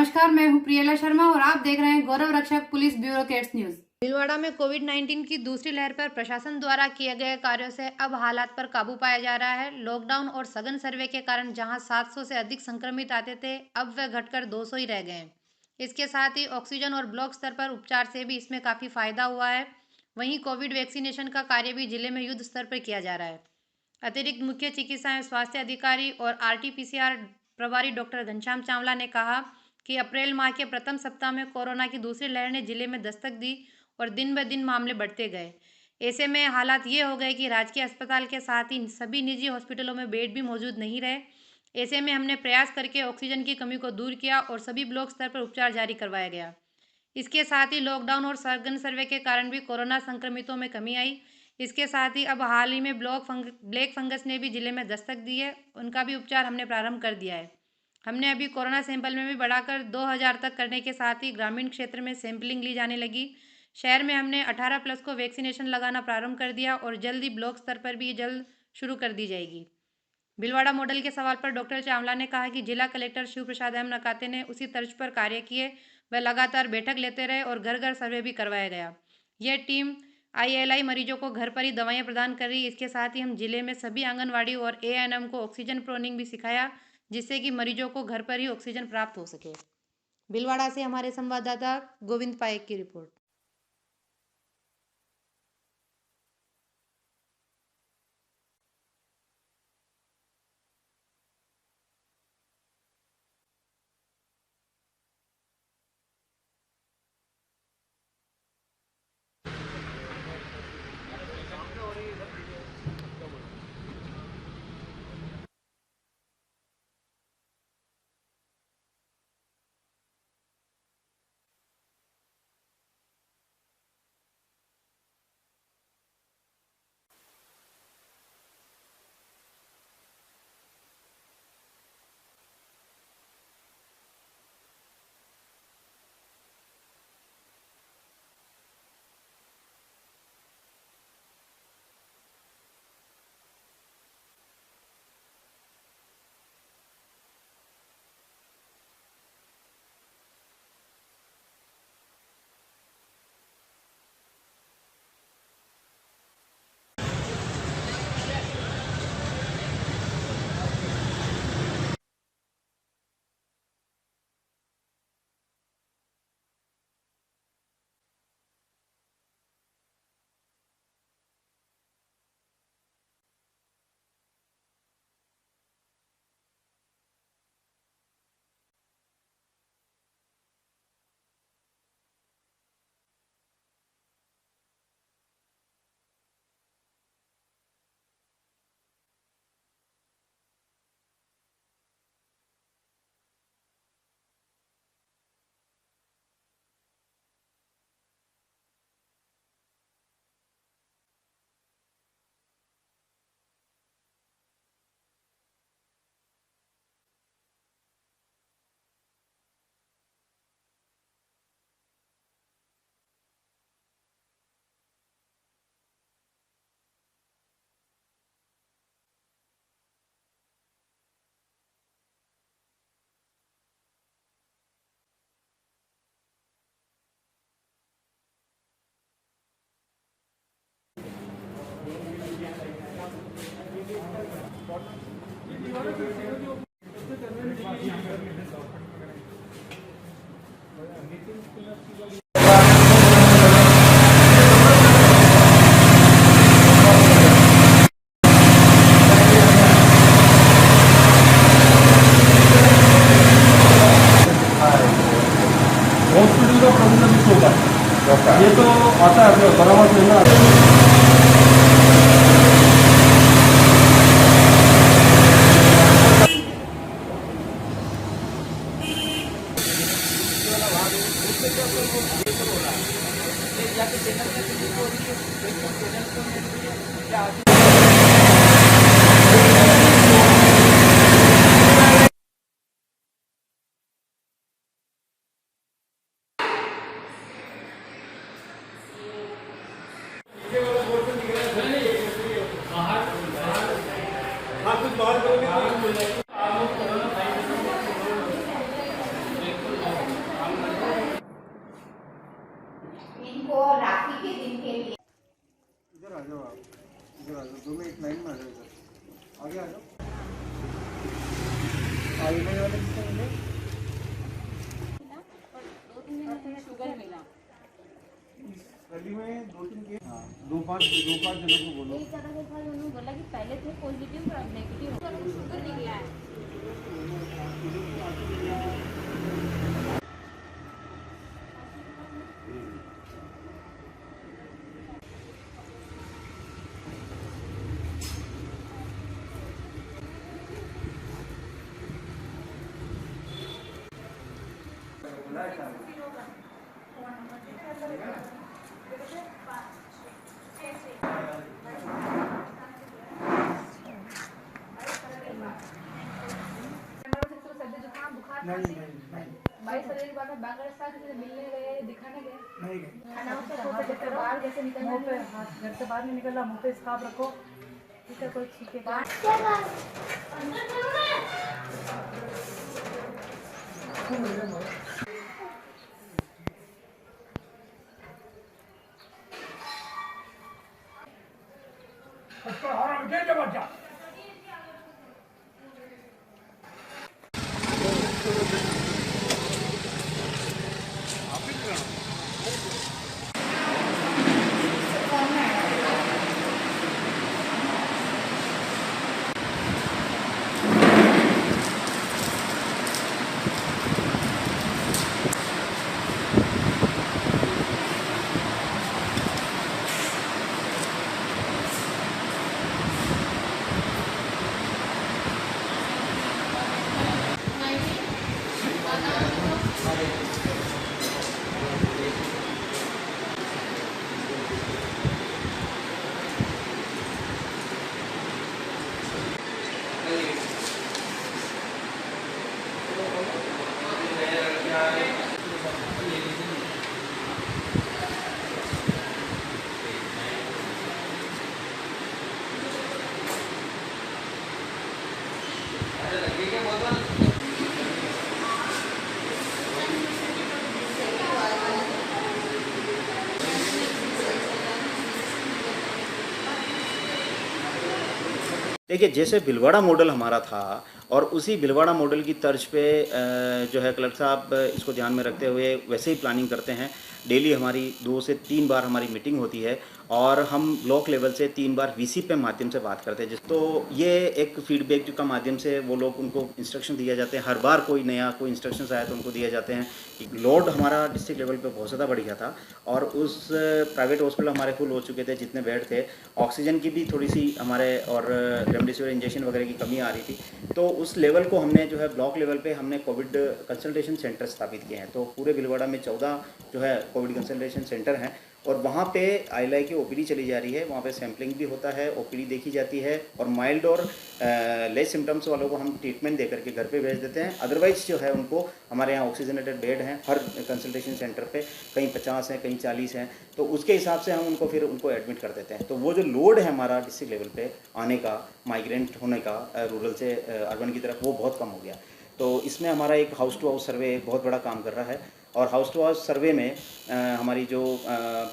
नमस्कार, मैं हूं प्रियला शर्मा और आप देख रहे हैं गौरव रक्षक पुलिस ब्यूरो केट्स न्यूज। भीलवाड़ा में कोविड-19 की दूसरी लहर पर प्रशासन द्वारा किए गए कार्यों से अब हालात पर काबू पाया जा रहा है। लॉकडाउन और सघन सर्वे के कारण जहां 700 से अधिक संक्रमित आते थे, अब वे घटकर 200 ही रह गए हैं। इसके साथ ही ऑक्सीजन और ब्लॉक स्तर पर उपचार से भी इसमें काफी फायदा हुआ है। वहीं कोविड वैक्सीनेशन का कार्य भी जिले में युद्ध स्तर पर किया जा रहा है। अतिरिक्त मुख्य चिकित्सा एवं स्वास्थ्य अधिकारी और आरटी-पीसीआर प्रभारी डॉक्टर घनश्याम चावला ने कहा कि अप्रैल माह के प्रथम सप्ताह में कोरोना की दूसरी लहर ने जिले में दस्तक दी और दिन ब दिन मामले बढ़ते गए। ऐसे में हालात ये हो गए कि राजकीय अस्पताल के साथ ही सभी निजी हॉस्पिटलों में बेड भी मौजूद नहीं रहे। ऐसे में हमने प्रयास करके ऑक्सीजन की कमी को दूर किया और सभी ब्लॉक स्तर पर उपचार जारी करवाया गया। इसके साथ ही लॉकडाउन और सघन सर्वे के कारण भी कोरोना संक्रमितों में कमी आई। इसके साथ ही अब हाल ही में ब्लैक फंगस ने भी जिले में दस्तक दी है, उनका भी उपचार हमने प्रारंभ कर दिया है। हमने अभी कोरोना सैंपल में भी बढ़ाकर 2000 तक करने के साथ ही ग्रामीण क्षेत्र में सैंपलिंग ली जाने लगी। शहर में हमने 18+ को वैक्सीनेशन लगाना प्रारंभ कर दिया और जल्द ही ब्लॉक स्तर पर भी जल्द शुरू कर दी जाएगी। भीलवाड़ा मॉडल के सवाल पर डॉक्टर चावला ने कहा कि जिला कलेक्टर शिव प्रसाद एम नकाते ने उसी तर्ज पर कार्य किए। वह लगातार बैठक लेते रहे और घर घर सर्वे भी करवाया गया। यह टीम ILI मरीजों को घर पर ही दवाइयां प्रदान कर रही। इसके साथ ही हम जिले में सभी आंगनवाड़ी और ANM को ऑक्सीजन प्रोनिंग भी सिखाया, जिससे कि मरीजों को घर पर ही ऑक्सीजन प्राप्त हो सके। भीलवाड़ा से हमारे संवाददाता गोविंद पाएक की रिपोर्ट। हॉस्पिटल का प्रॉब्लम इस होगा, ये तो आता है परामर्श लेना। कुछ बाहर करोगे इधर आ जाओ, आप इधर आ जाओ, 2 मिनट लाइन में आ जाओ, इधर आगे आ जाओ। आगे वाले किसको मिले? शुगर मिला। गली में 2-3 केस, हाँ 2-5 जनों को बोलो। एक जगह देखा उन्होंने बोला कि पहले थे पॉजिटिव और अब नेगेटिव शुगर निकला है। नहीं 22 फरवरी के बाद में बांग्लादेश से मिलने गए, दिखाने गए। नहीं गए। अनाउंस तो बाहर जैसे निकलना मुंह पे हाथ घर से बाहर नहीं निकलना, मुंह पे स्कार्फ रखो, ठीक है, कोई छींकेगा। देखिए, जैसे भिलवाड़ा मॉडल हमारा था और उसी भिलवाड़ा मॉडल की तर्ज पे जो है कलेक्टर साहब इसको ध्यान में रखते हुए वैसे ही प्लानिंग करते हैं। डेली हमारी 2 से 3 बार हमारी मीटिंग होती है और हम ब्लॉक लेवल से 3 बार वीसी पे माध्यम से बात करते हैं। तो ये एक फीडबैक का माध्यम से वो लोग उनको इंस्ट्रक्शन दिया जाते हैं। हर बार कोई इंस्ट्रक्शन आया तो उनको दिए जाते हैं। लोड हमारा डिस्ट्रिक्ट लेवल पे बहुत ज़्यादा बढ़ गया था और उस प्राइवेट हॉस्पिटल हमारे फुल हो चुके थे जितने बेड थे। ऑक्सीजन की भी थोड़ी सी हमारे और रेमडेसिविर इंजेक्शन वगैरह की कमी आ रही थी। तो उस लेवल को हमने जो है ब्लॉक लेवल पे हमने कोविड कंसल्टेशन सेंटर स्थापित किए हैं। तो पूरे भिलवाड़ा में 14 जो है कोविड कंसल्टेशन सेंटर हैं और वहाँ पे आईएलआई की ओपीडी चली जा रही है। वहाँ पे सैम्पलिंग भी होता है, ओपीडी देखी जाती है और माइल्ड और लेस सिम्टम्स वालों को हम ट्रीटमेंट दे करके घर पे भेज देते हैं। अदरवाइज जो है उनको हमारे यहाँ ऑक्सीजनेटेड बेड हैं हर कंसल्टेशन सेंटर पे, कहीं 50 हैं, कहीं 40 हैं। तो उसके हिसाब से हम उनको फिर एडमिट कर देते हैं। तो वो जो लोड है हमारा डिस्ट्रिक्ट लेवल पे आने का, माइग्रेंट होने का रूरल से अर्बन की तरफ, वो बहुत कम हो गया। तो इसमें हमारा एक हाउस टू हाउस सर्वे बहुत बड़ा काम कर रहा है और हाउस टू हाउस सर्वे में हमारी जो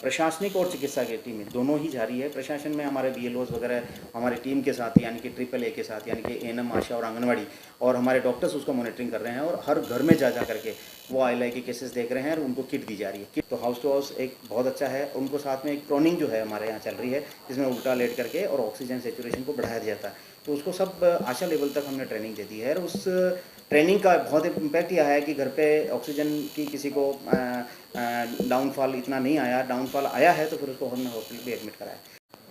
प्रशासनिक और चिकित्सा की टीम है दोनों ही जारी है। प्रशासन में हमारे बीएलओज वगैरह हमारी टीम के साथ यानी कि AAA के साथ यानी कि एएनएम, आशा और आंगनवाड़ी और हमारे डॉक्टर्स उसको मॉनिटरिंग कर रहे हैं और हर घर में जा करके वो आईएलआई के केसेस देख रहे हैं और उनको किट दी जा रही है। तो हाउस टू हाउस एक बहुत अच्छा है। उनको साथ में एक प्रोनिंग जो है हमारे यहाँ चल रही है जिसमें उल्टा लेट करके और ऑक्सीजन सेचुरेशन को बढ़ाया जाता है। तो उसको सब आशा लेवल तक हमने ट्रेनिंग दे दी है और उस ट्रेनिंग का बहुत इम्पैक्ट यह है कि घर पे ऑक्सीजन की किसी को डाउनफॉल इतना नहीं आया। डाउनफॉल आया है तो फिर उसको हमने हॉस्पिटल भी एडमिट कराया।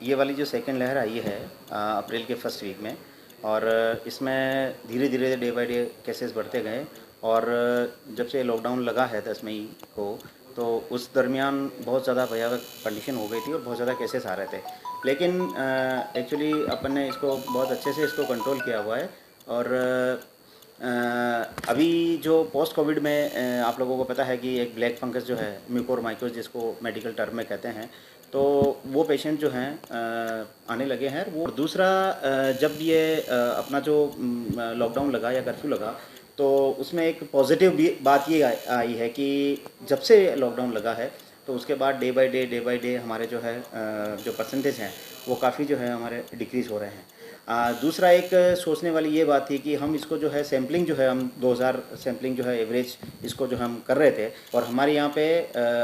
ये वाली जो सेकेंड लहर आई है अप्रैल के फर्स्ट वीक में और इसमें धीरे धीरे डे बाई डे केसेस बढ़ते गए और जब से लॉकडाउन लगा है 10 मई को तो उस दरमियान बहुत ज़्यादा भयावह कंडीशन हो गई थी और बहुत ज़्यादा केसेस आ रहे थे। लेकिन एक्चुअली अपन ने इसको बहुत अच्छे से इसको कंट्रोल किया हुआ है और अभी जो पोस्ट कोविड में आप लोगों को पता है कि एक ब्लैक फंगस जो है म्यूकोरमाइकोसिस जिसको मेडिकल टर्म में कहते हैं, तो वो पेशेंट जो हैं आने लगे हैं। वो दूसरा जब ये अपना जो लॉकडाउन लगा या कर्फ्यू लगा तो उसमें एक पॉजिटिव भी बात ये आई है कि जब से लॉकडाउन लगा है तो उसके बाद डे बाय डे हमारे जो है जो परसेंटेज हैं वो काफ़ी जो है हमारे डिक्रीज़ हो रहे हैं। दूसरा एक सोचने वाली ये बात थी कि हम इसको जो है सैम्पलिंग जो है हम 2000 सैम्पलिंग जो है एवरेज इसको जो हम कर रहे थे, और हमारे यहाँ पे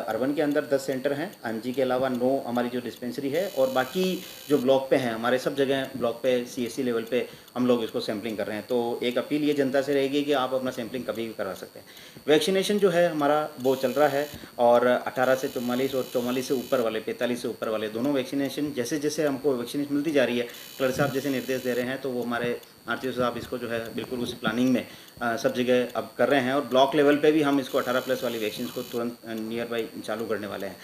अर्बन के अंदर 10 सेंटर हैं, एमजी के अलावा 9 हमारी जो डिस्पेंसरी है, और बाकी जो ब्लॉक पे हैं हमारे सब जगह ब्लॉक पे CSC लेवल पे हम लोग इसको सैम्पलिंग कर रहे हैं। तो एक अपील ये जनता से रहेगी कि आप अपना सैम्पलिंग कभी भी करवा सकते हैं। वैक्सीनेशन जो है हमारा वो चल रहा है, और 18 से 44 और 44 से ऊपर वाले 45 से ऊपर वाले दोनों वैक्सीनेशन जैसे जैसे हमको वैक्सीनेशन मिलती जा रही है, कलर साहब जैसे निर्देश दे रहे हैं तो वो हमारे आरटीओ साहब इसको जो है बिल्कुल उसी प्लानिंग में सब जगह अब कर रहे हैं, और ब्लॉक लेवल पे भी हम इसको 18+ वाली वैक्सीन को तुरंत नियर बाई चालू करने वाले हैं।